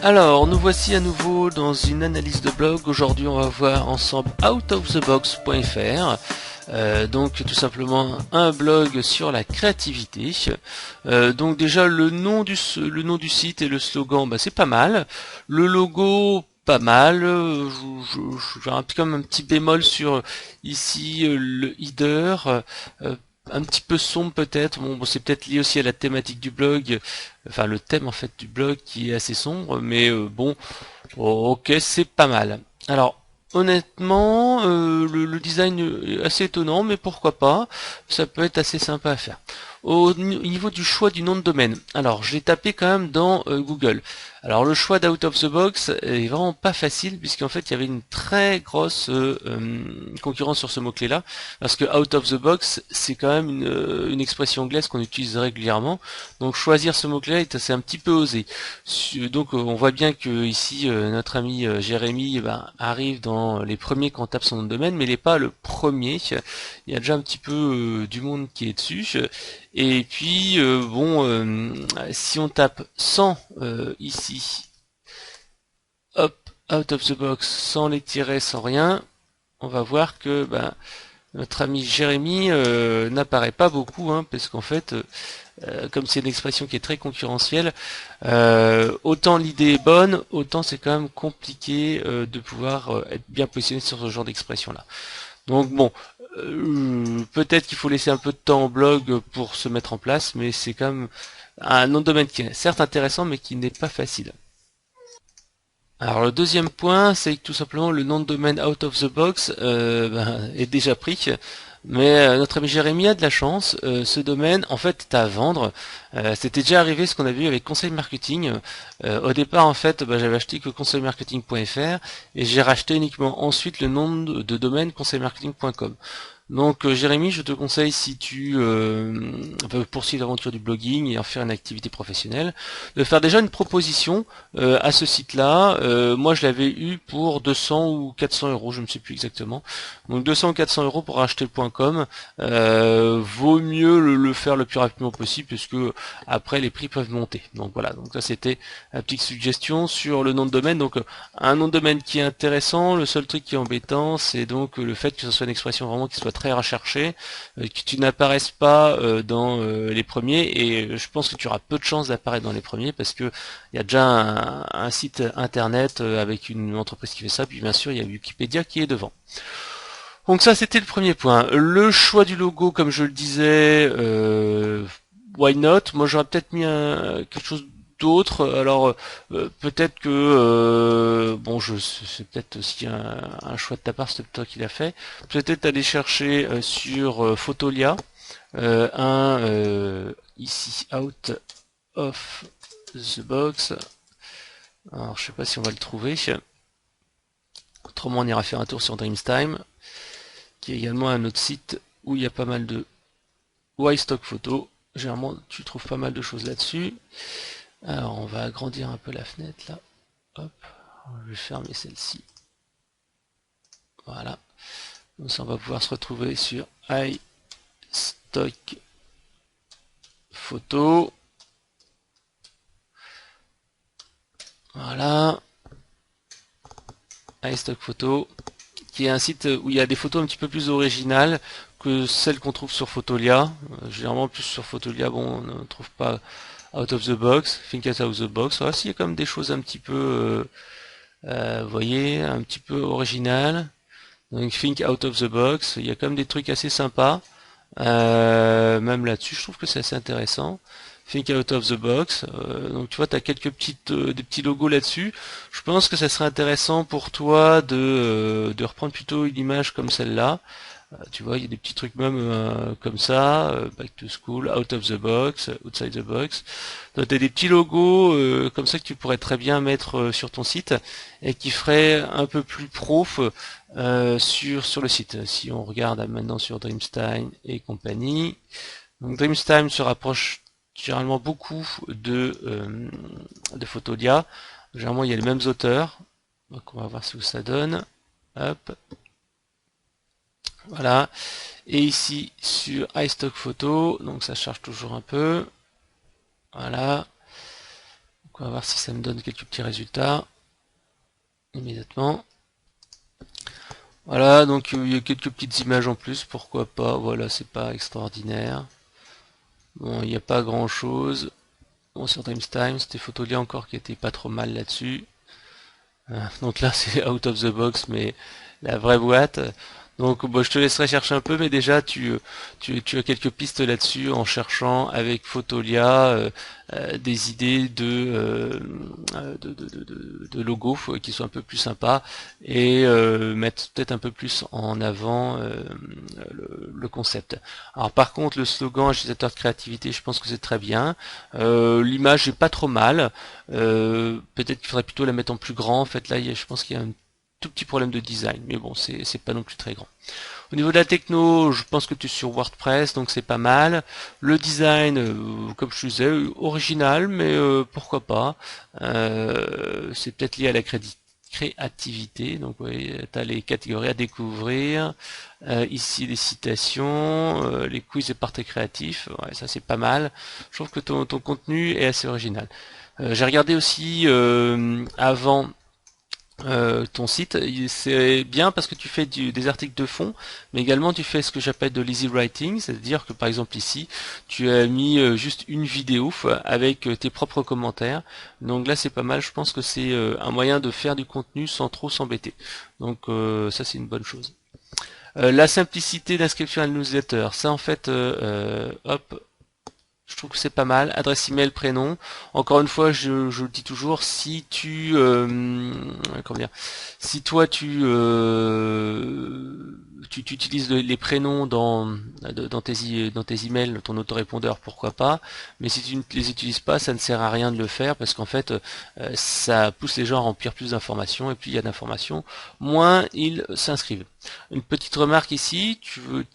Alors, nous voici à nouveau dans une analyse de blog. Aujourd'hui, on va voir ensemble outofthebox.fr. Donc tout simplement un blog sur la créativité. Donc déjà le nom du site et le slogan, bah, c'est pas mal. Le logo, pas mal. Je vais comme un petit bémol sur ici le header. Un petit peu sombre peut-être, bon c'est peut-être lié aussi à la thématique du blog, enfin le thème en fait du blog qui est assez sombre, mais bon, ok, c'est pas mal. Alors honnêtement, le design est assez étonnant, mais pourquoi pas, ça peut être assez sympa à faire. Au niveau du choix du nom de domaine, alors j'ai tapé quand même dans Google. Alors le choix d'Out of the Box est vraiment pas facile, puisqu'en fait il y avait une très grosse concurrence sur ce mot-clé là, parce que Out of the Box c'est quand même une expression anglaise qu'on utilise régulièrement, donc choisir ce mot-clé c'est un petit peu osé. Donc on voit bien que ici notre ami Jérémy arrive dans les premiers quand on tape son nom de domaine, mais il n'est pas le premier. Il y a déjà un petit peu du monde qui est dessus. Et puis si on tape sans ici, hop, out of the box, sans les tirets, sans rien, on va voir que notre ami Jérémy n'apparaît pas beaucoup, parce qu'en fait, comme c'est une expression qui est très concurrentielle, autant l'idée est bonne, autant c'est quand même compliqué de pouvoir être bien positionné sur ce genre d'expression là. Donc bon, peut-être qu'il faut laisser un peu de temps au blog pour se mettre en place, mais c'est quand même un nom de domaine qui est certes intéressant, mais qui n'est pas facile. Alors le deuxième point, c'est que tout simplement le nom de domaine out of the box est déjà pris. Mais notre ami Jérémy a de la chance, ce domaine en fait est à vendre. C'était déjà arrivé ce qu'on a vu avec Conseil Marketing. Au départ en fait j'avais acheté que conseilmarketing.fr et j'ai racheté uniquement ensuite le nom de domaine conseilmarketing.com. Donc Jérémy, je te conseille si tu veux poursuivre l'aventure du blogging et en faire une activité professionnelle, de faire déjà une proposition à ce site-là. Moi je l'avais eu pour 200 ou 400 euros, je ne sais plus exactement. Donc 200 ou 400 euros pour acheter le .com. Vaut mieux le faire le plus rapidement possible puisque après les prix peuvent monter. Donc voilà, donc ça c'était la petite suggestion sur le nom de domaine. Donc un nom de domaine qui est intéressant, le seul truc qui est embêtant c'est donc le fait que ce soit une expression vraiment qui soit très recherchée, que tu n'apparaisses pas dans les premiers, et je pense que tu auras peu de chances d'apparaître dans les premiers parce que il y a déjà un site internet avec une entreprise qui fait ça, puis bien sûr il y a Wikipédia qui est devant. Donc ça c'était le premier point. Le choix du logo, comme je le disais, why not? Moi j'aurais peut-être mis quelque chose d'autre. Alors peut-être que c'est peut-être aussi un choix de ta part, c'est peut-être toi qui l'as fait. Peut-être aller chercher sur Photolia ici out of the box. Alors je sais pas si on va le trouver. Autrement on ira faire un tour sur Dreamstime, qui est également un autre site où il y a pas mal de stock photo. Généralement, tu trouves pas mal de choses là-dessus. Alors, on va agrandir un peu la fenêtre là. Hop, je vais fermer celle-ci. Voilà. Donc ça, on va pouvoir se retrouver sur iStock photo. Voilà. iStock photo, qui est un site où il y a des photos un petit peu plus originales que celles qu'on trouve sur Photolia. Généralement, plus sur Photolia, bon, on ne trouve pas out of the box, think out of the box. Voilà, s'il y a quand même des choses un petit peu, vous voyez, un petit peu originales. Donc, think out of the box, il y a quand même des trucs assez sympas. Même là-dessus, je trouve que c'est assez intéressant. Think out of the box. Donc tu vois, tu as quelques des petits logos là-dessus. Je pense que ça serait intéressant pour toi de reprendre plutôt une image comme celle-là. Tu vois, il y a des petits trucs même comme ça, back to school, out of the box, outside the box. Donc tu as des petits logos comme ça que tu pourrais très bien mettre sur ton site et qui feraient un peu plus pro sur le site. Si on regarde maintenant sur Dreamstime et compagnie, donc Dreamstime se rapproche généralement beaucoup de Photolia. Généralement il y a les mêmes auteurs. Donc on va voir ce que ça donne. Hop. Voilà. Et ici sur iStock Photo, donc ça charge toujours un peu. Voilà. On va voir si ça me donne quelques petits résultats immédiatement. Voilà, donc il y a quelques petites images en plus, pourquoi pas. Voilà, c'est pas extraordinaire. Bon, il n'y a pas grand chose. Bon, sur Dreamtime, c'était Photolia encore qui était pas trop mal là-dessus. Donc là, c'est out of the box, mais la vraie boîte. Donc bon, je te laisserai chercher un peu, mais déjà tu as quelques pistes là-dessus en cherchant avec Photolia des idées de logos qui sont un peu plus sympas et mettre peut-être un peu plus en avant le concept. Alors par contre, le slogan agitateur de créativité, je pense que c'est très bien. L'image est pas trop mal. Peut-être qu'il faudrait plutôt la mettre en plus grand. En fait, là, je pense qu'il y a un tout petit problème de design, mais bon, c'est pas non plus très grand. Au niveau de la techno, je pense que tu es sur WordPress, donc c'est pas mal. Le design, comme je disais, original, mais pourquoi pas. C'est peut-être lié à la créativité. Donc oui, tu as les catégories à découvrir. Ici les citations, les quiz et parties créatifs. Ouais, ça c'est pas mal. Je trouve que ton contenu est assez original. J'ai regardé aussi avant ton site, c'est bien parce que tu fais des articles de fond, mais également tu fais ce que j'appelle de l'easy writing, c'est-à-dire que par exemple ici, tu as mis juste une vidéo avec tes propres commentaires. Donc là c'est pas mal, je pense que c'est un moyen de faire du contenu sans trop s'embêter. Donc ça c'est une bonne chose. La simplicité d'inscription à la newsletter, ça en fait, hop, je trouve que c'est pas mal. Adresse email, prénom. Encore une fois, je le dis toujours, si tu, comment dire, si toi tu utilises les prénoms dans tes emails, ton autorépondeur, pourquoi pas. Mais si tu ne les utilises pas, ça ne sert à rien de le faire parce qu'en fait, ça pousse les gens à remplir plus d'informations et plus il y a d'informations, moins ils s'inscrivent. Une petite remarque ici,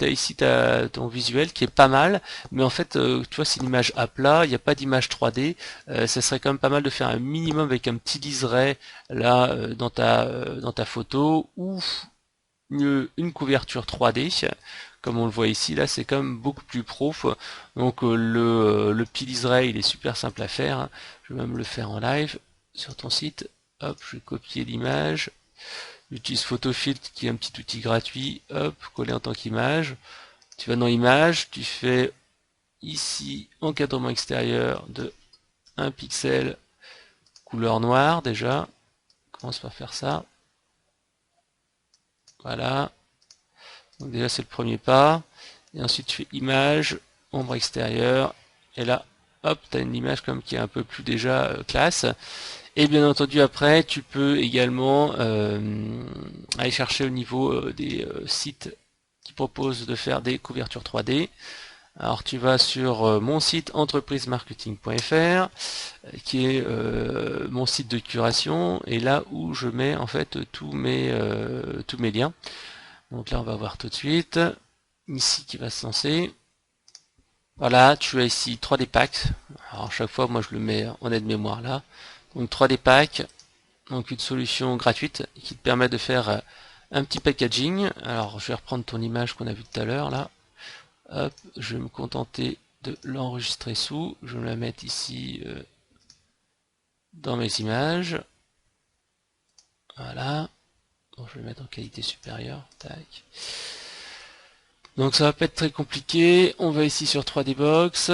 as ici ton visuel qui est pas mal, mais en fait, tu vois, c'est une image à plat, il n'y a pas d'image 3D. Ça serait quand même pas mal de faire un minimum avec un petit liseré là dans ta photo ou une couverture 3D. Comme on le voit ici, là, c'est quand même beaucoup plus pro. Donc le petit liseré, il est super simple à faire. Je vais même le faire en live sur ton site. Hop, je vais copier l'image. J'utilise PhotoFiltre qui est un petit outil gratuit. Hop, coller en tant qu'image. Tu vas dans Image, tu fais ici encadrement extérieur de 1 pixel couleur noire déjà. Commence par faire ça. Voilà. Donc déjà c'est le premier pas. Et ensuite tu fais image, ombre extérieure. Et là, hop, tu as une image comme qui est un peu plus déjà classe. Et bien entendu après, tu peux également aller chercher au niveau des sites qui proposent de faire des couvertures 3D. Alors tu vas sur mon site entreprisemarketing.fr qui est mon site de curation et là où je mets en fait tous mes liens. Donc là on va voir tout de suite ici qui va se lancer. Voilà, tu as ici 3D Pack. Alors à chaque fois moi je le mets en aide-mémoire là. Donc 3D Pack, donc une solution gratuite qui te permet de faire un petit packaging. Alors je vais reprendre ton image qu'on a vue tout à l'heure là. Hop, je vais me contenter de l'enregistrer sous. Je vais la mettre ici dans mes images. Voilà. Bon, je vais mettre en qualité supérieure. Tac. Donc ça va pas être très compliqué. On va ici sur 3D Box.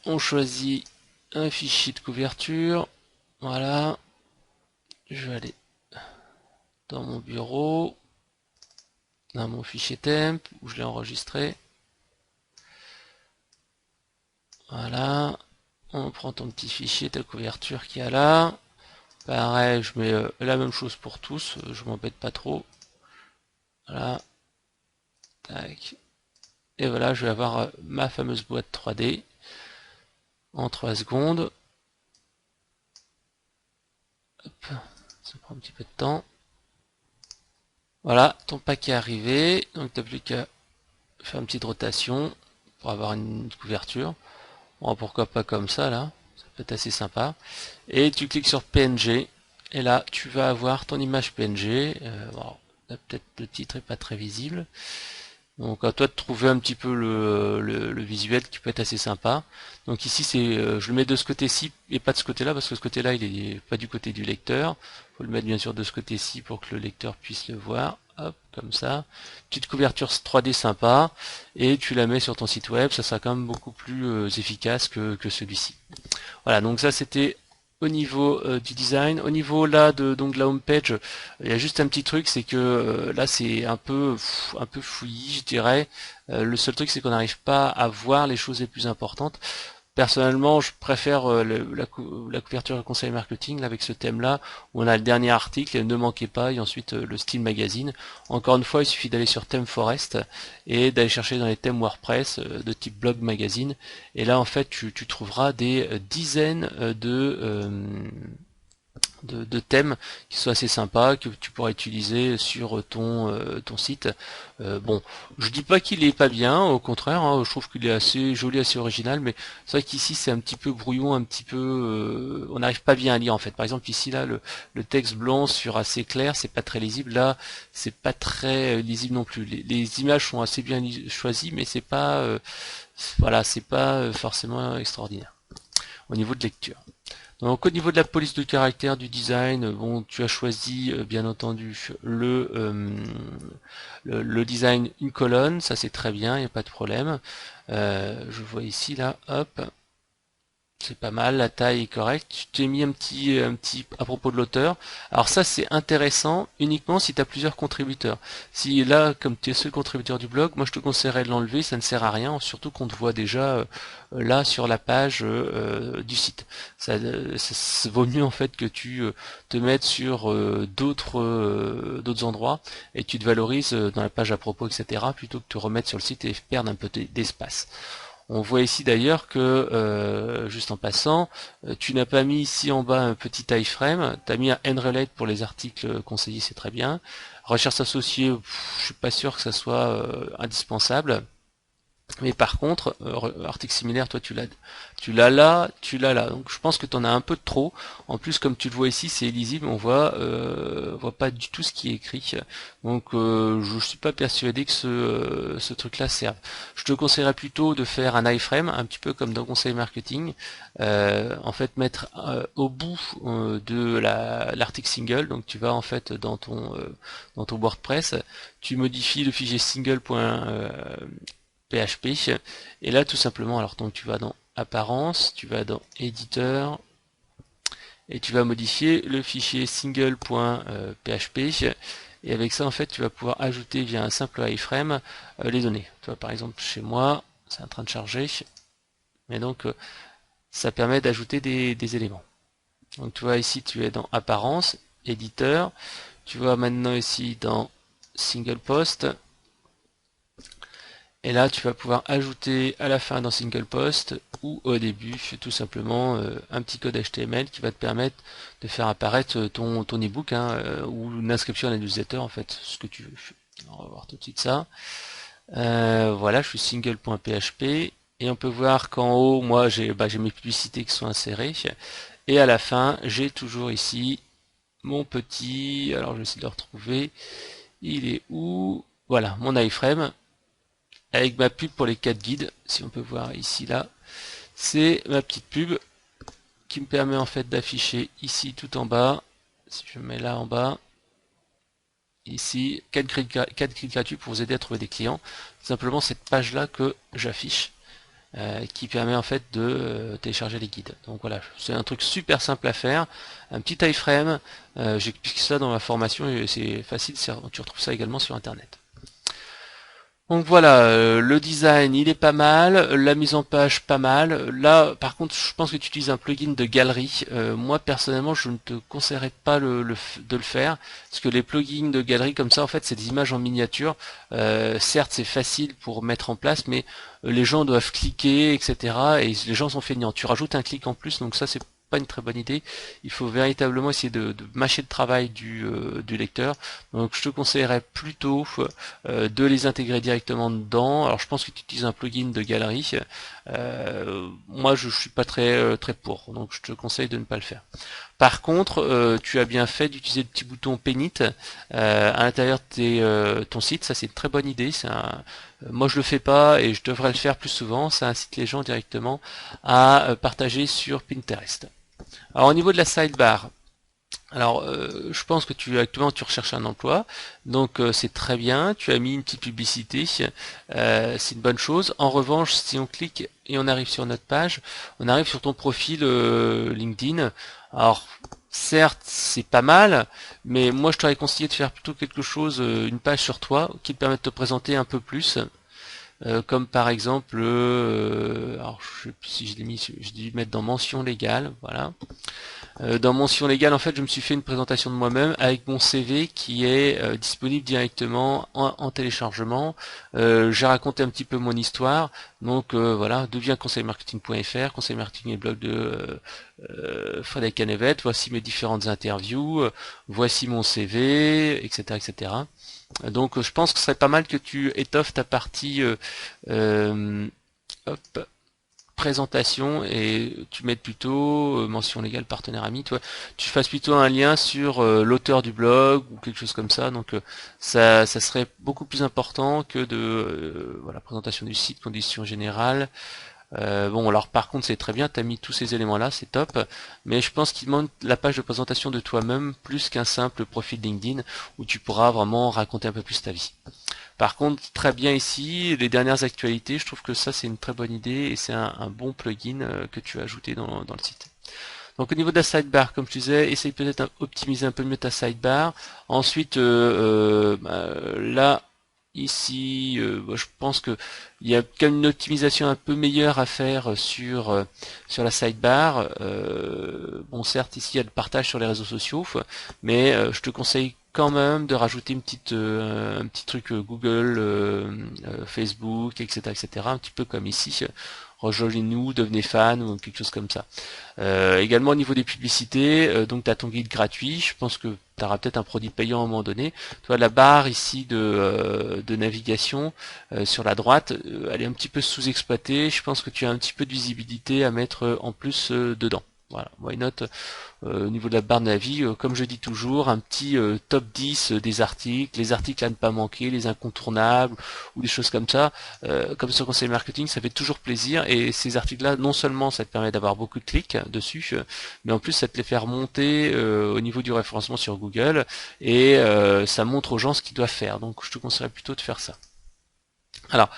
On choisit un fichier de couverture. Voilà. Je vais aller dans mon bureau, dans mon fichier temp où je l'ai enregistré. Voilà. On prend ton petit fichier, ta couverture qu'il y a là. Pareil, je mets la même chose pour tous, je m'embête pas trop. Voilà. Tac. Et voilà, je vais avoir ma fameuse boîte 3D en 3 secondes. Hop, ça prend un petit peu de temps. Voilà, ton pack est arrivé. Donc tu n'as plus qu'à faire une petite rotation pour avoir une couverture. Bon, pourquoi pas comme ça là, ça peut être assez sympa. Et tu cliques sur PNG. Et là, tu vas avoir ton image PNG. Bon, peut-être le titre est pas très visible. Donc à toi de trouver un petit peu le visuel qui peut être assez sympa. Donc ici je le mets de ce côté-ci et pas de ce côté-là parce que ce côté-là il est pas du côté du lecteur. Faut le mettre bien sûr de ce côté-ci pour que le lecteur puisse le voir. Hop, comme ça. Petite couverture 3D sympa et tu la mets sur ton site web. Ça sera quand même beaucoup plus efficace que celui-ci. Voilà, donc ça c'était au niveau du design. Au niveau là de la home page, il y a juste un petit truc, c'est que là c'est un peu fouillis, je dirais. Le seul truc c'est qu'on n'arrive pas à voir les choses les plus importantes. Personnellement, je préfère la couverture conseil marketing là, avec ce thème-là, où on a le dernier article, et ne manquez pas, et ensuite le style magazine. Encore une fois, il suffit d'aller sur Theme Forest et d'aller chercher dans les thèmes WordPress de type blog magazine. Et là, en fait, tu trouveras des dizaines de thèmes qui sont assez sympas, que tu pourras utiliser sur ton site. Bon, je dis pas qu'il est pas bien, au contraire, hein, je trouve qu'il est assez joli, assez original, mais c'est vrai qu'ici c'est un petit peu brouillon, un petit peu, on n'arrive pas bien à lire en fait. Par exemple ici là, le texte blanc sur assez clair, c'est pas très lisible. Là, c'est pas très lisible non plus. Les images sont assez bien choisies, mais c'est pas, voilà, c'est pas forcément extraordinaire au niveau de lecture. Donc au niveau de la police de caractère du design, bon, tu as choisi bien entendu le design une colonne, ça c'est très bien, il n'y a pas de problème. Je vois ici là, hop, c'est pas mal, la taille est correcte. Tu t'es mis un petit à propos de l'auteur. Alors ça c'est intéressant uniquement si tu as plusieurs contributeurs. Si là, comme tu es seul contributeur du blog, moi je te conseillerais de l'enlever, ça ne sert à rien, surtout qu'on te voit déjà là sur la page du site. Ça vaut mieux en fait que tu te mettes sur d'autres endroits et tu te valorises dans la page à propos, etc. plutôt que de te remettre sur le site et perdre un peu d'espace. On voit ici d'ailleurs que, juste en passant, tu n'as pas mis ici en bas un petit iframe, tu as mis un nRelate pour les articles conseillés, c'est très bien. Recherche associée, je suis pas sûr que ça soit indispensable. Mais par contre, article similaire, toi tu l'as là, tu l'as là. Donc je pense que tu en as un peu de trop. En plus, comme tu le vois ici, c'est illisible, on voit pas du tout ce qui est écrit. Donc je suis pas persuadé que ce truc-là serve. Je te conseillerais plutôt de faire un iframe, un petit peu comme dans Conseil Marketing. En fait, mettre au bout de l'article single. Donc tu vas en fait dans ton WordPress, tu modifies le fichier single.php et là tout simplement, alors donc tu vas dans apparence, tu vas dans éditeur et tu vas modifier le fichier single.php et avec ça en fait tu vas pouvoir ajouter via un simple iframe les données. Tu vois, par exemple chez moi c'est en train de charger, mais donc ça permet d'ajouter des éléments. Donc tu vois ici tu es dans apparence, éditeur, tu vois maintenant ici dans single post. Et là, tu vas pouvoir ajouter à la fin dans Single Post ou au début, tout simplement, un petit code HTML qui va te permettre de faire apparaître ton ebook ou une inscription à la newsletter, en fait, ce que tu veux. On va voir tout de suite ça. Voilà, je suis single.php et on peut voir qu'en haut, moi, j'ai mes publicités qui sont insérées. Et à la fin, j'ai toujours ici mon petit... Alors, je vais essayer de le retrouver. Il est où? Voilà, mon iframe avec ma pub pour les 4 guides, si on peut voir ici là, c'est ma petite pub qui me permet en fait d'afficher ici tout en bas, si je mets là en bas, ici 4 guides gratuits pour vous aider à trouver des clients, simplement cette page là que j'affiche, qui permet en fait de télécharger les guides. Donc voilà, c'est un truc super simple à faire, un petit iframe, j'explique ça dans ma formation et c'est facile, tu retrouves ça également sur internet. Donc voilà, le design il est pas mal, la mise en page pas mal. Là par contre je pense que tu utilises un plugin de galerie. Moi personnellement je ne te conseillerais pas de le faire, parce que les plugins de galerie comme ça en fait c'est des images en miniature. Certes c'est facile pour mettre en place, mais les gens doivent cliquer, etc. Et les gens sont feignants. Tu rajoutes un clic en plus, donc ça c'est pas une très bonne idée. Il faut véritablement essayer de mâcher le travail du lecteur. Donc je te conseillerais plutôt de les intégrer directement dedans. Alors je pense que tu utilises un plugin de galerie. Moi, je suis pas très pour, donc je te conseille de ne pas le faire. Par contre, tu as bien fait d'utiliser le petit bouton Paint à l'intérieur de ton site. Ça, c'est une très bonne idée. Moi, je le fais pas et je devrais le faire plus souvent. Ça incite les gens directement à partager sur Pinterest. Alors, au niveau de la sidebar, alors, je pense que actuellement tu recherches un emploi, donc c'est très bien. Tu as mis une petite publicité, c'est une bonne chose. En revanche, si on clique et on arrive sur notre page, on arrive sur ton profil LinkedIn. Alors, certes, c'est pas mal, mais moi je t'aurais conseillé de faire plutôt quelque chose, une page sur toi, qui te permet de te présenter un peu plus. Comme par exemple, alors je sais plus si je l'ai mis, j'ai dû mettre dans mention légale, voilà. Dans mention légale, en fait, je me suis fait une présentation de moi-même avec mon CV qui est disponible directement en téléchargement. J'ai raconté un petit peu mon histoire. Donc voilà, deviens conseilmarketing.fr, conseil marketing et blog de Frédéric Canevette. Voici mes différentes interviews, voici mon CV, etc., etc. Donc je pense que ce serait pas mal que tu étoffes ta partie hop, présentation et tu mettes plutôt mention légale partenaire ami, tu fasses plutôt un lien sur l'auteur du blog ou quelque chose comme ça. Donc ça serait beaucoup plus important que de voilà, présentation du site, conditions générales. Bon, alors par contre c'est très bien, tu as mis tous ces éléments là, c'est top, mais je pense qu'il manque la page de présentation de toi-même plus qu'un simple profil LinkedIn où tu pourras vraiment raconter un peu plus ta vie. Par contre, très bien ici, les dernières actualités, je trouve que ça c'est une très bonne idée et c'est un bon plugin que tu as ajouté dans le site. Donc au niveau de la sidebar, comme je disais, essaye peut-être d'optimiser un peu mieux ta sidebar. Ensuite, là, ici, je pense que il y a quand même une optimisation un peu meilleure à faire sur la sidebar. Bon, certes, ici il y a le partage sur les réseaux sociaux, mais je te conseille quand même de rajouter un petit truc Google, Facebook, etc., etc., un petit peu comme ici. Rejoignez-nous, devenez fan ou quelque chose comme ça. Également au niveau des publicités, donc tu as ton guide gratuit, je pense que tu auras peut-être un produit payant à un moment donné. Tu vois la barre ici de navigation sur la droite, elle est un petit peu sous-exploitée, je pense que tu as un petit peu de visibilité à mettre en plus dedans. Voilà, why not au niveau de la barre de navi, comme je dis toujours, un petit top 10 des articles, les articles à ne pas manquer, les incontournables, ou des choses comme ça. Comme sur Conseil Marketing, ça fait toujours plaisir, et ces articles-là, non seulement ça te permet d'avoir beaucoup de clics dessus, mais en plus ça te les fait remonter au niveau du référencement sur Google, et ça montre aux gens ce qu'ils doivent faire. Donc je te conseillerais plutôt de faire ça. Alors,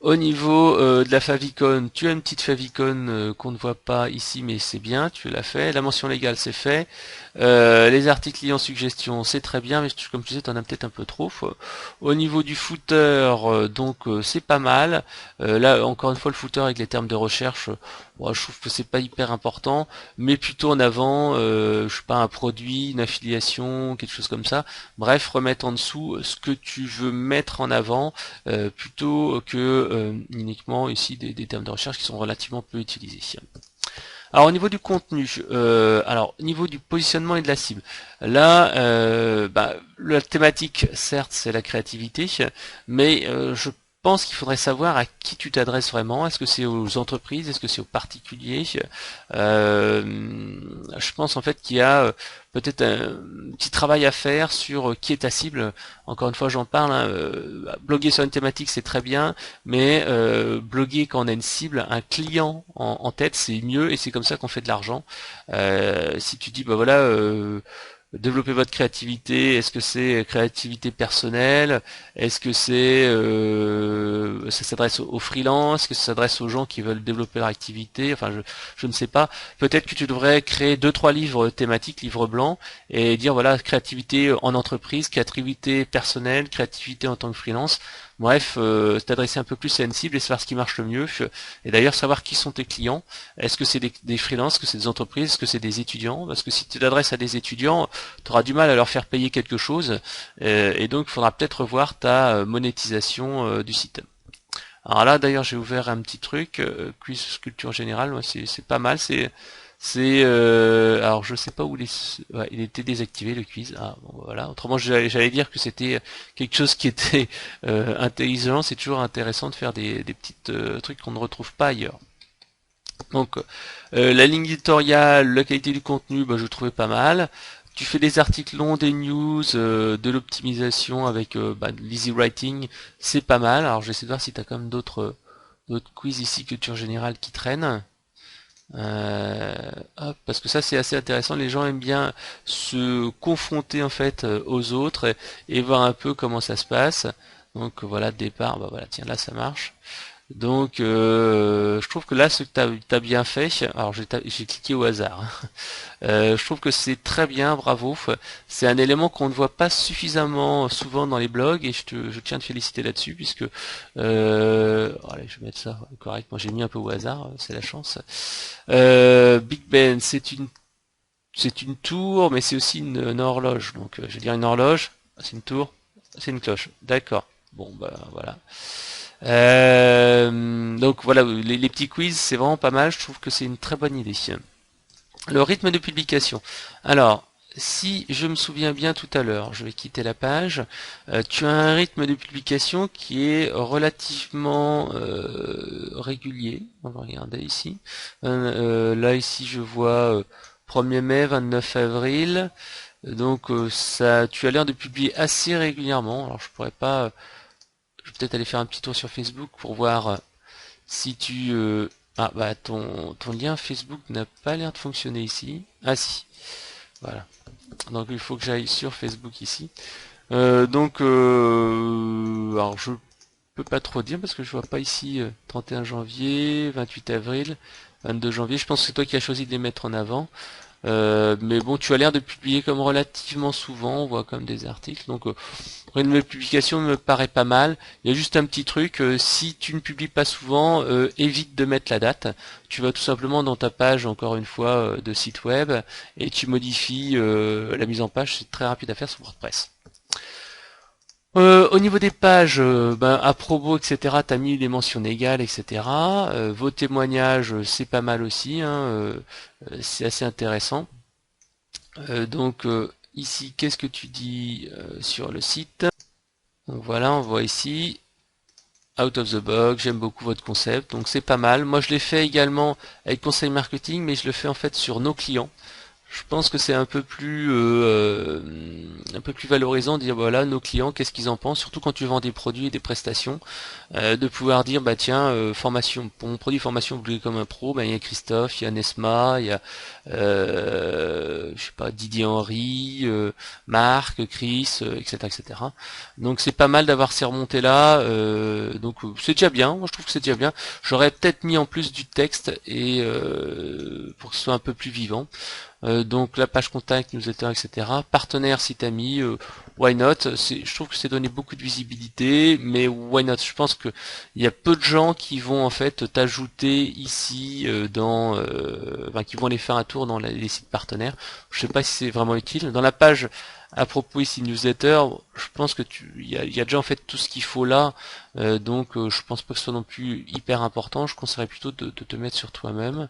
au niveau de la favicon, tu as une petite favicon qu'on ne voit pas ici, mais c'est bien, tu l'as fait. La mention légale, c'est fait. Les articles clients suggestions, c'est très bien, mais comme tu sais, tu en as peut-être un peu trop. Au niveau du footer, c'est pas mal. Là, encore une fois, le footer avec les termes de recherche, je trouve que c'est pas hyper important, mais plutôt en avant, je sais pas, un produit, une affiliation, quelque chose comme ça. Bref, remettre en dessous ce que tu veux mettre en avant, plutôt que uniquement ici des termes de recherche qui sont relativement peu utilisés. Alors au niveau du contenu, alors au niveau du positionnement et de la cible, là, la thématique, certes, c'est la créativité, mais je pense qu'il faudrait savoir à qui tu t'adresses vraiment. Est-ce que c'est aux entreprises? Est-ce que c'est aux particuliers? Je pense en fait qu'il y a peut-être un petit travail à faire sur qui est ta cible. Encore une fois, j'en parle. Bloguer sur une thématique, c'est très bien, mais bloguer quand on a une cible, un client en tête, c'est mieux et c'est comme ça qu'on fait de l'argent. Si tu dis, bah voilà, développer votre créativité, est-ce que c'est créativité personnelle? Est-ce que ça s'adresse aux freelances? Est-ce que ça s'adresse aux gens qui veulent développer leur activité? Enfin, je ne sais pas. Peut-être que tu devrais créer 2-3 livres thématiques, livres blancs, et dire voilà, créativité en entreprise, créativité personnelle, créativité en tant que freelance. Bref, t'adresser un peu plus à une cible et savoir ce qui marche le mieux. Et d'ailleurs, savoir qui sont tes clients. Est-ce que c'est des freelances? Est-ce que c'est des entreprises? Est-ce que c'est des étudiants? Parce que si tu t'adresses à des étudiants, tu auras du mal à leur faire payer quelque chose. Et donc, il faudra peut-être revoir ta monétisation du site. Alors là d'ailleurs j'ai ouvert un petit truc, quiz sculpture générale, ouais, c'est pas mal, alors je sais pas où ouais, il était désactivé le quiz. Ah bon voilà. Autrement j'allais dire que c'était quelque chose qui était intelligent. C'est toujours intéressant de faire des petites trucs qu'on ne retrouve pas ailleurs. Donc la ligne éditoriale, la qualité du contenu, bah, je trouvais pas mal. Tu fais des articles longs, des news, de l'optimisation avec de l'easy writing, c'est pas mal. Alors je vais essayer de voir si tu as quand même d'autres quiz ici, culture générale qui traînent. Hop, parce que ça c'est assez intéressant, les gens aiment bien se confronter en fait aux autres et voir un peu comment ça se passe. Donc voilà, départ, bah voilà, tiens là ça marche. Donc je trouve que là ce que t'as bien fait, alors j'ai cliqué au hasard, hein. Je trouve que c'est très bien, bravo. C'est un élément qu'on ne voit pas suffisamment souvent dans les blogs et je tiens à te féliciter là-dessus puisque allez, je vais mettre ça correct. Moi j'ai mis un peu au hasard, c'est la chance. Big Ben, c'est une tour, mais c'est aussi une horloge. Donc je vais dire une horloge, c'est une tour, c'est une cloche. D'accord. Bon bah voilà. Donc voilà, les petits quiz, c'est vraiment pas mal. Je trouve que c'est une très bonne idée. Le rythme de publication. Alors, si je me souviens bien tout à l'heure, je vais quitter la page. Tu as un rythme de publication qui est relativement régulier. On va regarder ici. Là ici, je vois 1er mai, 29 avril. Donc ça, tu as l'air de publier assez régulièrement. Alors je pourrais pas. Je vais peut-être aller faire un petit tour sur Facebook pour voir si tu... Ah bah ton lien Facebook n'a pas l'air de fonctionner ici. Ah si, voilà. Donc il faut que j'aille sur Facebook ici. Alors je peux pas trop dire parce que je vois pas ici 31 janvier, 28 avril, 22 janvier. Je pense que c'est toi qui as choisi de les mettre en avant. Mais bon, tu as l'air de publier comme relativement souvent, on voit comme des articles, donc une nouvelle publication me paraît pas mal. Il y a juste un petit truc, si tu ne publies pas souvent, évite de mettre la date. Tu vas tout simplement dans ta page, encore une fois, de site web, et tu modifies la mise en page, c'est très rapide à faire sur WordPress. Au niveau des pages, approbo, etc., t'as mis les mentions égales, etc. Vos témoignages, c'est pas mal aussi, hein, c'est assez intéressant. Ici, qu'est-ce que tu dis sur le site? Donc voilà, on voit ici, out of the box, j'aime beaucoup votre concept, donc c'est pas mal. Moi je l'ai fait également avec conseil marketing, mais je le fais en fait sur nos clients. Je pense que c'est un peu plus valorisant de dire voilà nos clients qu'est-ce qu'ils en pensent, surtout quand tu vends des produits et des prestations, de pouvoir dire bah tiens formation pour mon produit formation vous comme un pro, bah, il y a Christophe, il y a Nesma, il y a je sais pas Didier Henry, Marc, Chris, etc. etc. Donc c'est pas mal d'avoir ces remontées là, donc c'est déjà bien, moi je trouve que c'est déjà bien. J'aurais peut-être mis en plus du texte et pour que ce soit un peu plus vivant. Donc la page contact, newsletter, etc. Partenaire si t'as mis, why not? Je trouve que c'est donné beaucoup de visibilité, mais why not? Je pense que il y a peu de gens qui vont en fait t'ajouter ici qui vont aller faire un tour dans les sites partenaires. Je sais pas si c'est vraiment utile. Dans la page à propos ici newsletter, je pense que il y a déjà en fait tout ce qu'il faut là, je pense pas que ce soit non plus hyper important. Je conseillerais plutôt de te mettre sur toi-même.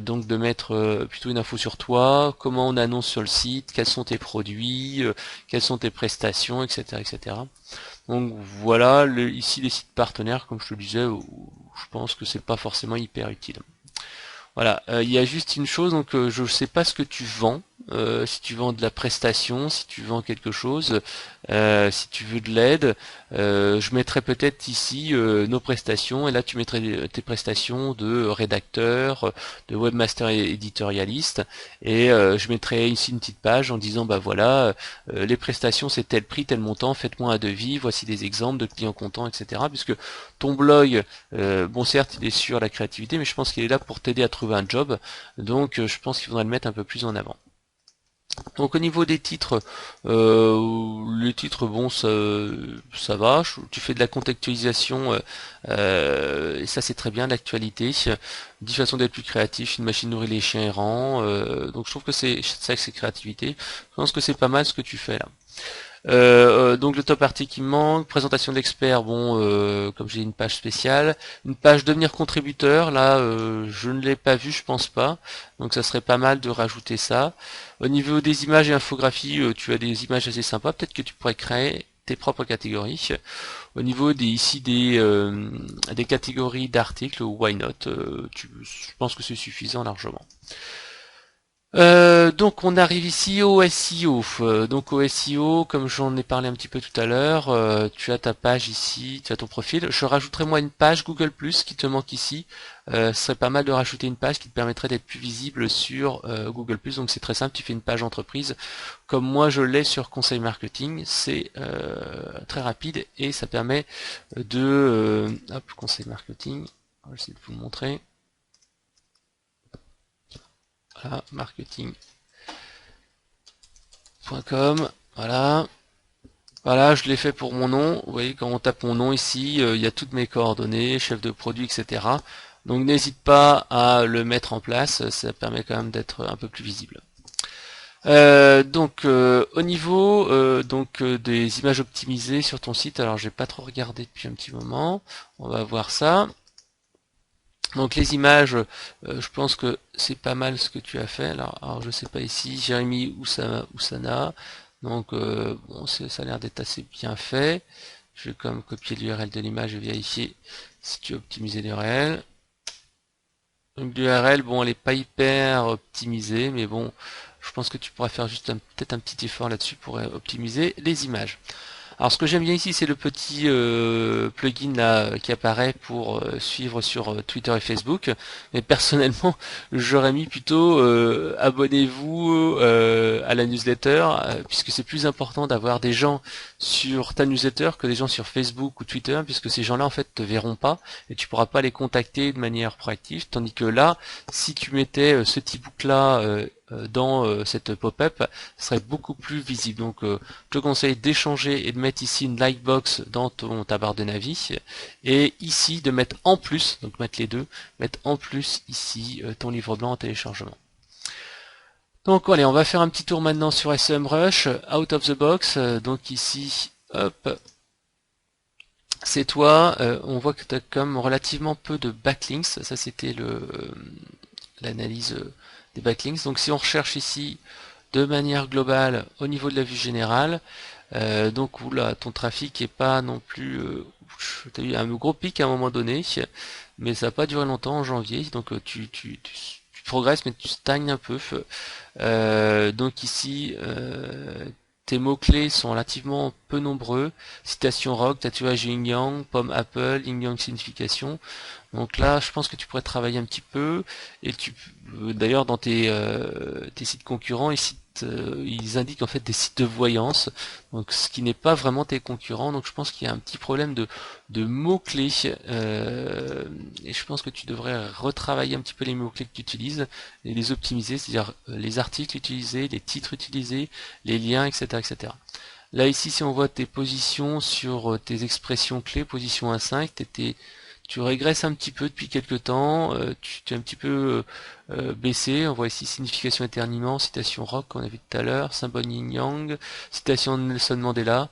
Donc de mettre plutôt une info sur toi, comment on annonce sur le site, quels sont tes produits, quelles sont tes prestations, etc. etc. Donc voilà, ici les sites partenaires, comme je te le disais, je pense que c'est pas forcément hyper utile. Voilà, il y a juste une chose, donc je sais pas ce que tu vends, si tu vends de la prestation, si tu vends quelque chose, si tu veux de l'aide, je mettrai peut-être ici nos prestations, et là tu mettrais tes prestations de rédacteur, de webmaster et éditorialiste, et je mettrai ici une petite page en disant bah voilà, les prestations c'est tel prix, tel montant, faites-moi un devis, voici des exemples de clients contents, etc. Puisque ton blog, bon certes il est sur la créativité, mais je pense qu'il est là pour t'aider à trouver un job, donc je pense qu'il faudrait le mettre un peu plus en avant. Donc au niveau des titres, les titres bon ça va, tu fais de la contextualisation et ça c'est très bien, l'actualité, 10 façons d'être plus créatif, une machine nourrit les chiens errants, donc je trouve que c'est ça que c'est créativité, je pense que c'est pas mal ce que tu fais là. Donc le top article qui manque, présentation d'experts, bon, comme j'ai une page spéciale, une page devenir contributeur, là je ne l'ai pas vu, je pense pas, donc ça serait pas mal de rajouter ça. Au niveau des images et infographies, tu as des images assez sympas, peut-être que tu pourrais créer tes propres catégories. Au niveau des catégories d'articles, why not, je pense que c'est suffisant largement. Donc on arrive ici au SEO. Donc au SEO, comme j'en ai parlé un petit peu tout à l'heure, tu as ta page ici, tu as ton profil. Je rajouterai moi une page Google+ qui te manque ici. Ce serait pas mal de rajouter une page qui te permettrait d'être plus visible sur Google+. Donc c'est très simple, tu fais une page entreprise comme moi je l'ai sur Conseil Marketing. C'est très rapide et ça permet hop, Conseil Marketing, on va essayer de vous le montrer. Voilà, marketing.com, voilà. Voilà, je l'ai fait pour mon nom. Vous voyez, quand on tape mon nom ici, il y a toutes mes coordonnées, chef de produit, etc. Donc n'hésite pas à le mettre en place, ça permet quand même d'être un peu plus visible. Au niveau des images optimisées sur ton site, alors j'ai pas trop regardé depuis un petit moment, on va voir ça. Donc les images, je pense que c'est pas mal ce que tu as fait. Alors je sais pas ici, Jérémy Oussana. Donc bon, ça a l'air d'être assez bien fait. Je vais quand même copier l'URL de l'image et vérifier si tu as optimisé l'URL. Donc l'URL, bon, elle est pas hyper optimisée, mais bon, je pense que tu pourras faire juste peut-être un petit effort là-dessus pour optimiser les images. Alors ce que j'aime bien ici, c'est le petit plugin là qui apparaît pour suivre sur Twitter et Facebook. Mais personnellement, j'aurais mis plutôt abonnez-vous à la newsletter, puisque c'est plus important d'avoir des gens sur ta newsletter que des gens sur Facebook ou Twitter, puisque ces gens-là en fait te verront pas et tu pourras pas les contacter de manière proactive. Tandis que là, si tu mettais ce petit book là dans cette pop-up, ce serait beaucoup plus visible. Donc je te conseille d'échanger et de mettre ici une lightbox dans ta barre de navi et ici de mettre en plus, donc mettre les deux, mettre en plus ici ton livre blanc en téléchargement. Donc allez, on va faire un petit tour maintenant sur SEMrush, out of the box. Donc ici, hop, c'est toi. On voit que tu as comme relativement peu de backlinks. Ça c'était l'analyse des backlinks. Donc si on recherche ici de manière globale au niveau de la vue générale, donc là ton trafic est pas non plus, tu as eu un gros pic à un moment donné, mais ça n'a pas duré longtemps en janvier, donc tu progresses mais tu stagnes un peu. Donc ici tes mots-clés sont relativement peu nombreux. Citation rock, tatouage yin yang, pomme apple, yin yang signification. Donc là, je pense que tu pourrais travailler un petit peu. Et d'ailleurs, dans tes sites concurrents, ils indiquent en fait des sites de voyance. Donc ce qui n'est pas vraiment tes concurrents. Donc je pense qu'il y a un petit problème de mots-clés. Et je pense que tu devrais retravailler un petit peu les mots-clés que tu utilises et les optimiser, c'est-à-dire les articles utilisés, les titres utilisés, les liens, etc., etc. Là ici, si on voit tes positions sur tes expressions clés, position 1.5, tu régresses un petit peu depuis quelques temps, tu es un petit peu baissé. On voit ici signification éternuement, citation rock qu'on a vu tout à l'heure, symbole yin yang, citation de Nelson Mandela.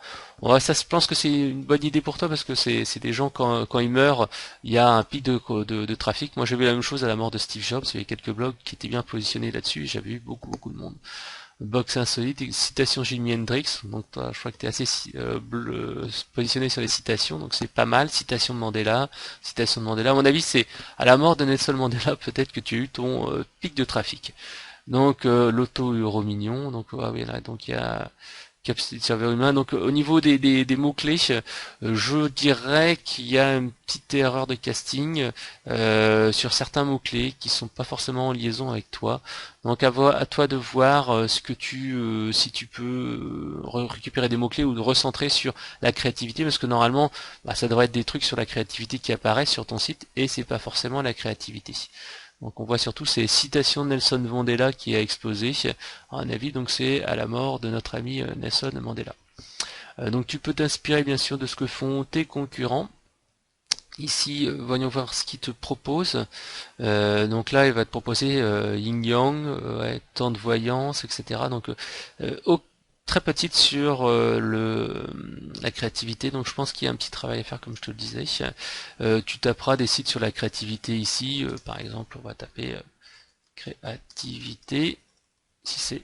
Ça, je pense que c'est une bonne idée pour toi parce que c'est des gens quand ils meurent, il y a un pic de trafic. Moi j'ai vu la même chose à la mort de Steve Jobs, il y avait quelques blogs qui étaient bien positionnés là-dessus et j'avais eu beaucoup de monde. Box insolite, citation Jimi Hendrix, donc toi, je crois que tu es assez positionné sur les citations, donc c'est pas mal. Citation de Mandela, citation de Mandela. À mon avis, c'est à la mort de Nelson Mandela peut-être que tu as eu ton pic de trafic. Donc l'auto-euro mignon, donc là, donc il y a capacité de serveur humain. Donc au niveau des mots-clés, je dirais qu'il y a une petite erreur de casting sur certains mots-clés qui sont pas forcément en liaison avec toi. Donc à toi de voir si tu peux récupérer des mots-clés ou de recentrer sur la créativité, parce que normalement ça devrait être des trucs sur la créativité qui apparaissent sur ton site et c'est pas forcément la créativité. Donc on voit surtout ces citations de Nelson Mandela qui a explosé, à un avis, donc c'est à la mort de notre ami Nelson Mandela. Donc tu peux t'inspirer bien sûr de ce que font tes concurrents. Ici, voyons voir ce qu'il te propose. Donc là, il va te proposer yin yang, temps de voyance, etc. Donc très peu de sites sur la créativité, donc je pense qu'il y a un petit travail à faire comme je te le disais. Tu taperas des sites sur la créativité ici, par exemple on va taper créativité, si c'est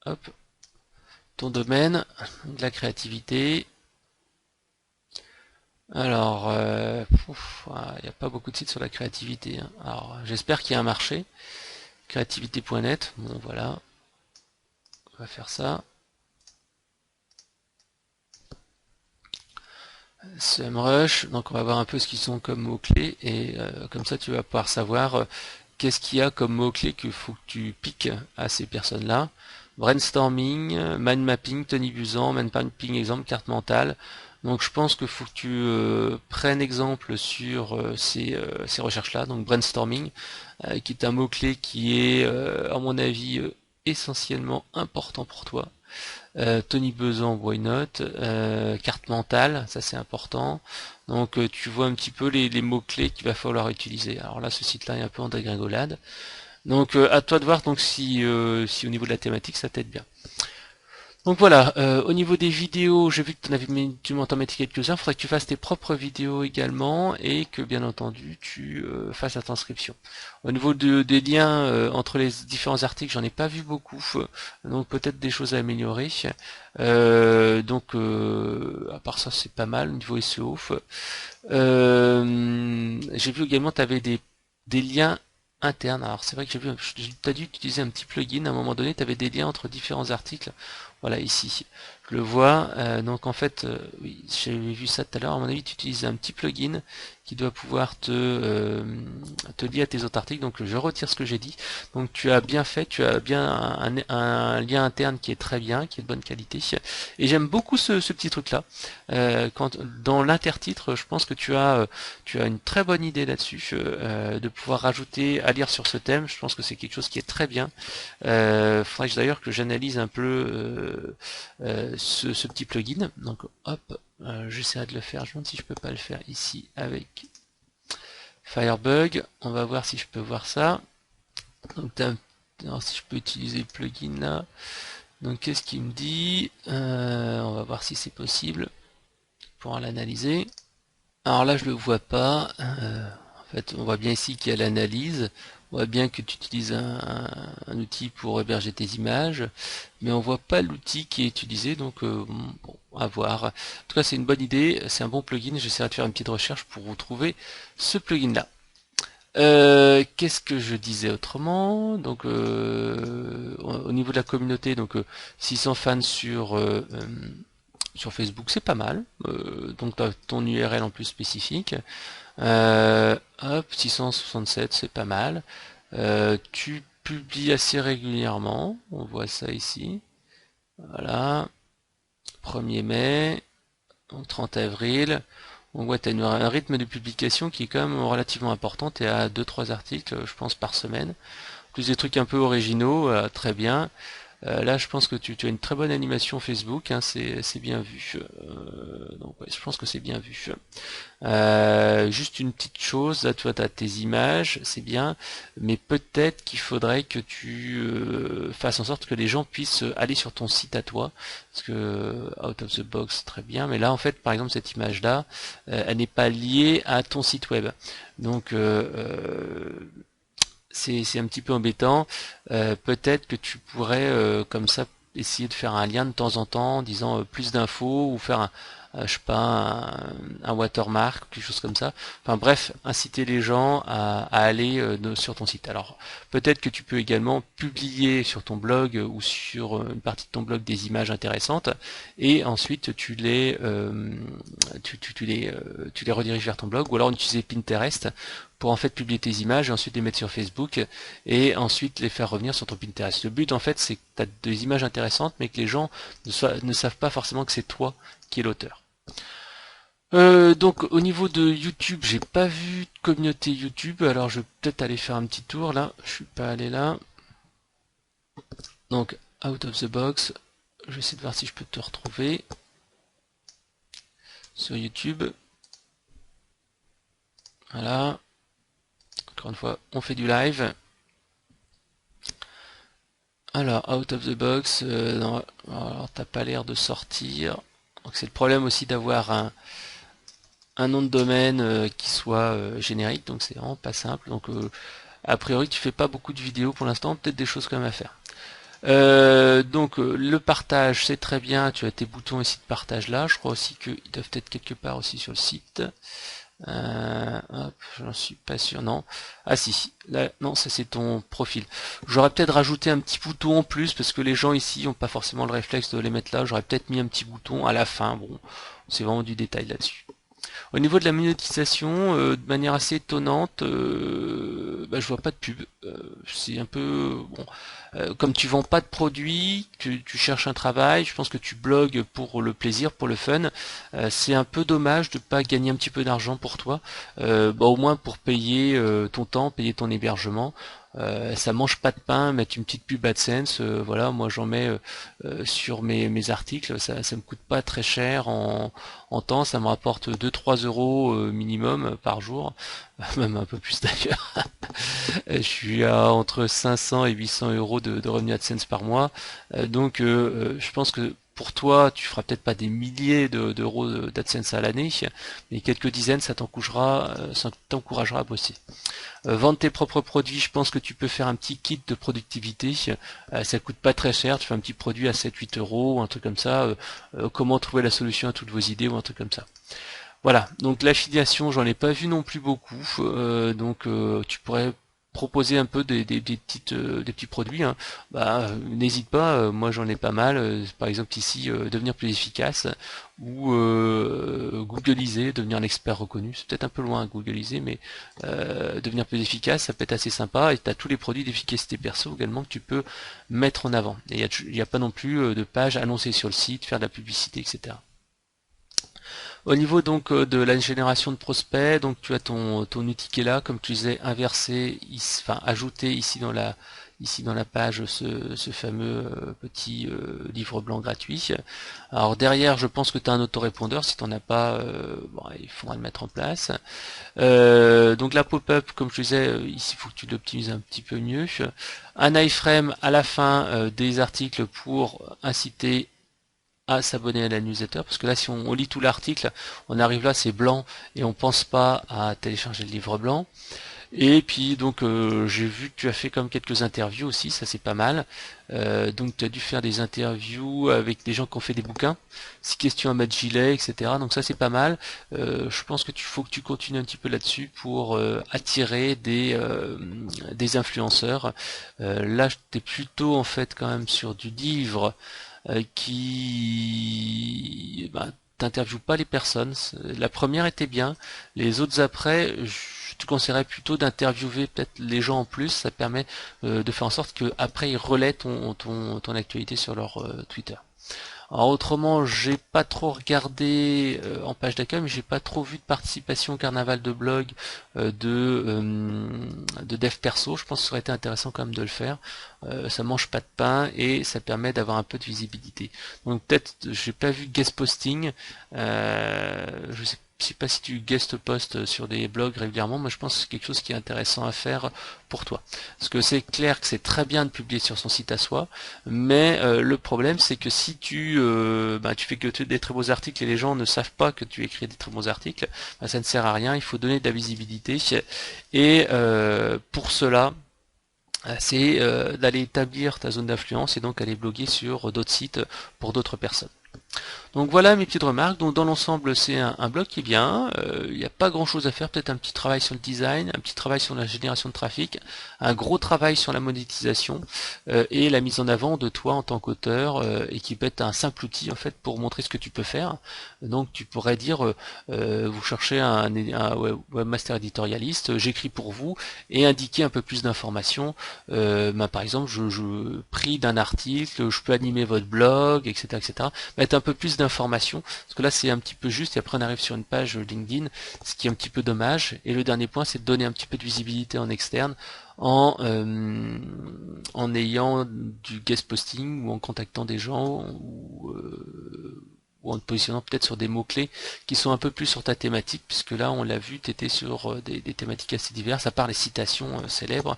hop ton domaine, de la créativité. Alors, il n'y a pas beaucoup de sites sur la créativité, hein. Alors, j'espère qu'il y a un marché. Créativité.net, bon voilà, on va faire ça. SEMrush, donc on va voir un peu ce qu'ils ont comme mots-clés, et comme ça tu vas pouvoir savoir qu'est-ce qu'il y a comme mots-clés qu'il faut que tu piques à ces personnes-là. Brainstorming, mind mapping, Tony Buzan, mind mapping exemple, carte mentale. Donc je pense qu'il faut que tu prennes exemple sur ces recherches-là, donc brainstorming, qui est un mot-clé qui est, à mon avis, essentiellement important pour toi. Tony Buzan, why not, carte mentale, ça c'est important. Donc tu vois un petit peu les mots-clés qu'il va falloir utiliser. Alors là, ce site-là est un peu en dégringolade. Donc à toi de voir donc si au niveau de la thématique ça t'aide bien. Donc voilà, au niveau des vidéos, j'ai vu que tu m'en mettais quelques-uns, il faudrait que tu fasses tes propres vidéos également et que bien entendu tu fasses la transcription. Au niveau des liens entre les différents articles, j'en ai pas vu beaucoup, donc peut-être des choses à améliorer. À part ça c'est pas mal au niveau SEO. J'ai vu également que tu avais des liens internes. Alors c'est vrai que j'ai vu, tu as dû utiliser un petit plugin à un moment donné, tu avais des liens entre différents articles. Voilà, ici, je le vois. Donc en fait, oui, j'avais vu ça tout à l'heure. À mon avis, tu utilises un petit plugin qui doit pouvoir te lier à tes autres articles. Donc je retire ce que j'ai dit. Donc tu as bien fait, tu as bien un lien interne qui est très bien, qui est de bonne qualité. Et j'aime beaucoup ce petit truc-là. Dans l'intertitre, je pense que tu as une très bonne idée là-dessus, de pouvoir rajouter à lire sur ce thème. Je pense que c'est quelque chose qui est très bien. Faudrait d'ailleurs que j'analyse un peu ce petit plugin. Donc hop, j'essaierai de le faire. Je me demande si je peux pas le faire ici avec Firebug. On va voir si je peux voir ça. Donc alors si je peux utiliser le plugin là. Donc qu'est-ce qu'il me dit? On va voir si c'est possible pour l'analyser. Alors là je le vois pas. En fait on voit bien ici qu'il y a l'analyse. On voit bien que tu utilises un outil pour héberger tes images, mais on voit pas l'outil qui est utilisé, donc bon, à voir. En tout cas c'est une bonne idée, c'est un bon plugin, j'essaierai de faire une petite recherche pour vous trouver ce plugin là. Qu'est-ce que je disais autrement? Donc au niveau de la communauté, donc 600 fans sur Facebook, c'est pas mal. Donc tu as ton URL en plus spécifique. Hop, 667, c'est pas mal. Tu publies assez régulièrement, on voit ça ici. Voilà, 1er mai, 30 avril. On voit que tu as un rythme de publication qui est quand même relativement important. Tu es à 2-3 articles, je pense, par semaine. Plus des trucs un peu originaux, très bien. Là, je pense que tu as une très bonne animation Facebook, hein, c'est bien vu. Donc, ouais, je pense que c'est bien vu. Juste une petite chose, là, toi, tu as tes images, c'est bien, mais peut-être qu'il faudrait que tu fasses en sorte que les gens puissent aller sur ton site à toi, parce que out of the box, très bien, mais là, en fait, par exemple, cette image-là, elle n'est pas liée à ton site web. Donc, c'est un petit peu embêtant. Peut-être que tu pourrais comme ça essayer de faire un lien de temps en temps en disant plus d'infos ou faire je sais pas un watermark, quelque chose comme ça. Enfin bref, inciter les gens à aller sur ton site. Alors peut-être que tu peux également publier sur ton blog ou sur une partie de ton blog des images intéressantes et ensuite tu les rediriges vers ton blog ou alors utiliser Pinterest pour en fait publier tes images et ensuite les mettre sur Facebook et ensuite les faire revenir sur ton Pinterest. Le but en fait c'est que tu as des images intéressantes mais que les gens ne savent pas forcément que c'est toi qui es l'auteur. Donc au niveau de YouTube, j'ai pas vu de communauté YouTube, alors je vais peut-être aller faire un petit tour là, je suis pas allé là. Donc out of the box, je vais essayer de voir si je peux te retrouver sur YouTube. Voilà. Encore une fois, on fait du live. Alors, out of the box, non, alors t'as pas l'air de sortir. Donc c'est le problème aussi d'avoir un nom de domaine qui soit générique, donc c'est vraiment pas simple. Donc a priori tu fais pas beaucoup de vidéos pour l'instant, peut-être des choses quand même à faire. Donc le partage c'est très bien, tu as tes boutons ici de partage là, je crois aussi qu'ils doivent être quelque part aussi sur le site. Hop, j'en suis pas sûr, non. Ah si, là, non, ça c'est ton profil. J'aurais peut-être rajouté un petit bouton en plus, parce que les gens ici ont pas forcément le réflexe de les mettre là, j'aurais peut-être mis un petit bouton à la fin, bon, c'est vraiment du détail là-dessus. Au niveau de la monétisation, de manière assez étonnante, je vois pas de pub. C'est un peu bon. Comme tu vends pas de produits, tu cherches un travail, je pense que tu blogues pour le plaisir, pour le fun. C'est un peu dommage de pas gagner un petit peu d'argent pour toi. Au moins pour payer ton temps, payer ton hébergement. Ça mange pas de pain, mettre une petite pub AdSense, voilà, moi j'en mets sur mes articles, ça me coûte pas très cher en temps, ça me rapporte 2-3 euros minimum par jour, même un peu plus d'ailleurs. Je suis à entre 500 et 800 euros de revenus AdSense par mois, donc je pense que pour toi, tu feras peut-être pas des milliers d'euros d'AdSense à l'année, mais quelques dizaines, ça t'encouragera à bosser. Vendre tes propres produits, je pense que tu peux faire un petit kit de productivité. Ça coûte pas très cher, tu fais un petit produit à 7-8 euros ou un truc comme ça. Comment trouver la solution à toutes vos idées ou un truc comme ça. Voilà, donc l'affiliation, j'en ai pas vu non plus beaucoup. Tu pourrais proposer un peu des petits produits. Hein. N'hésite pas, moi j'en ai pas mal. Par exemple ici, devenir plus efficace ou googliser, devenir l'expert reconnu. C'est peut-être un peu loin à googliser, mais devenir plus efficace, ça peut être assez sympa. Et tu as tous les produits d'efficacité perso également que tu peux mettre en avant. Et il n'y a pas non plus de page annoncée sur le site, faire de la publicité, etc. Au niveau donc de la génération de prospects, donc tu as ton outil qui est là, comme tu disais, inverser, ajouter ici dans la page ce fameux petit livre blanc gratuit. Alors derrière, je pense que tu as un autorépondeur, si tu n'en as pas, il faudra le mettre en place. Donc la pop-up, comme je disais, ici il faut que tu l'optimises un petit peu mieux. Un iframe à la fin des articles pour inciter à s'abonner à la newsletter, parce que là si on lit tout l'article, on arrive là, c'est blanc et on pense pas à télécharger le livre blanc. Et puis donc j'ai vu que tu as fait comme quelques interviews aussi, ça c'est pas mal. Donc tu as dû faire des interviews avec des gens qui ont fait des bouquins, 6 questions à Matt Gilet, etc. Donc ça c'est pas mal. Je pense que faut que tu continues un petit peu là-dessus pour attirer des influenceurs. Là j'étais plutôt en fait quand même sur du livre qui t'interviewe pas les personnes. La première était bien, les autres après, je te conseillerais plutôt d'interviewer peut-être les gens en plus. Ça permet de faire en sorte que après ils relaient ton actualité sur leur Twitter. Alors autrement, j'ai pas trop regardé en page d'accueil, mais j'ai pas trop vu de participation au carnaval de blog de dev perso. Je pense que ça aurait été intéressant quand même de le faire. Ça mange pas de pain et ça permet d'avoir un peu de visibilité. Donc peut-être, j'ai pas vu de guest posting. Je sais pas si tu guest post sur des blogs régulièrement, mais je pense que c'est quelque chose qui est intéressant à faire pour toi. Parce que c'est clair que c'est très bien de publier sur son site à soi, mais le problème c'est que si tu fais que des très beaux articles et les gens ne savent pas que tu écris des très bons articles, ça ne sert à rien. Il faut donner de la visibilité et pour cela c'est d'aller établir ta zone d'influence et donc aller bloguer sur d'autres sites pour d'autres personnes. Donc voilà mes petites remarques. Donc dans l'ensemble c'est un blog qui est bien. Il n'y a pas grand chose à faire. Peut-être un petit travail sur le design, un petit travail sur la génération de trafic, un gros travail sur la monétisation et la mise en avant de toi en tant qu'auteur et qui peut être un simple outil en fait pour montrer ce que tu peux faire. Donc tu pourrais dire vous cherchez un webmaster éditorialiste, j'écris pour vous et indiquer un peu plus d'informations. Par exemple je prie d'un article, je peux animer votre blog, etc. etc. Mettre un peu plus d'informations, parce que là c'est un petit peu juste, et après on arrive sur une page LinkedIn, ce qui est un petit peu dommage. Et le dernier point, c'est de donner un petit peu de visibilité en externe, en ayant du guest posting ou en contactant des gens ou ou en te positionnant peut-être sur des mots-clés qui sont un peu plus sur ta thématique, puisque là, on l'a vu, tu étais sur des thématiques assez diverses, à part les citations célèbres.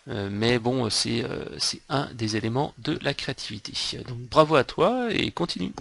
Mais bon, c'est un des éléments de la créativité. Donc bravo à toi et continue.